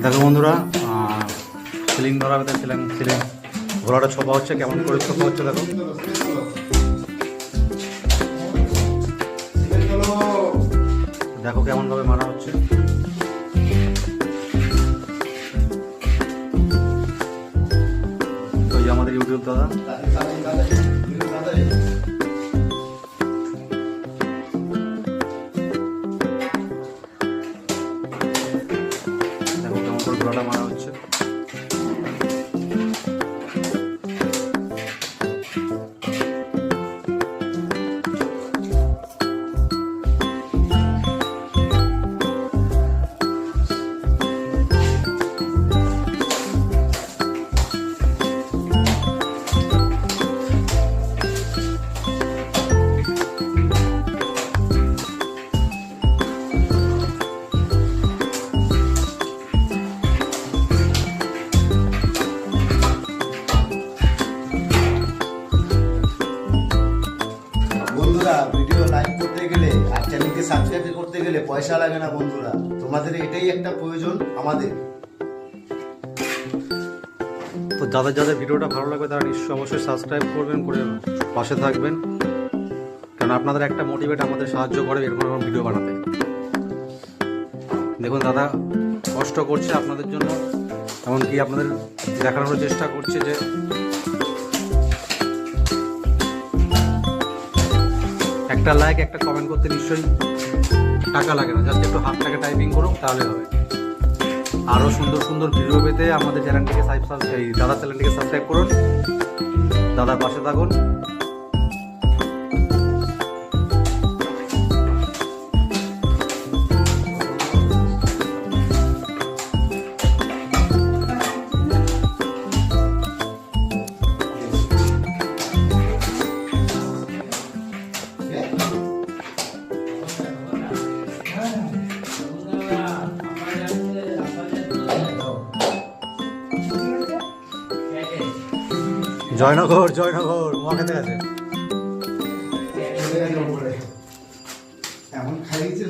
দেখো বন্ধুরা, সিলিং ধরা হতে সিলিং ঘোড়াটা ছোপা হচ্ছে। কেমন করে ছোপা হচ্ছে দেখো। দেখো কেমন ভাবে মারা হচ্ছে। তো এই আমাদের ইউটিউব দাদা, দেখো কেমন করে ঘোড়াটা মারা হচ্ছে। বন্ধুরা, ভিডিও লাইক করতে গেলে আর চ্যানেলকে সাবস্ক্রাইব করতে গেলে পয়সা লাগে না বন্ধুরা, তোমাদের এটাই একটা প্রয়োজন আমাদের। তো যাদের যাদের ভিডিওটা ভালো লাগবে তারা নিশ্চয়ই অবশ্যই সাবস্ক্রাইব করবেন, করে পাশে থাকবেন, কারণ আপনাদের একটা মোটিভেট আমাদের সাহায্য করে এরকম ভিডিও বানাতে। দেখুন দাদা কষ্ট করছে আপনাদের জন্য, এমনকি আপনাদের দেখানোর চেষ্টা করছে যে একটা লাইক একটা কমেন্ট করতে নিশ্চয়ই টাকা লাগে না, জাস্ট একটু হাতটাকে টাইপিং করুন তাহলে হবে। আরও সুন্দর সুন্দর ভিডিও পেতে আমাদের চ্যানেলটিকে দাদার চ্যানেলটিকে সাবস্ক্রাইব করুন, দাদার পাশে থাকুন। জয়নগর মহাখাতে আছে। এখন খাইয়েছে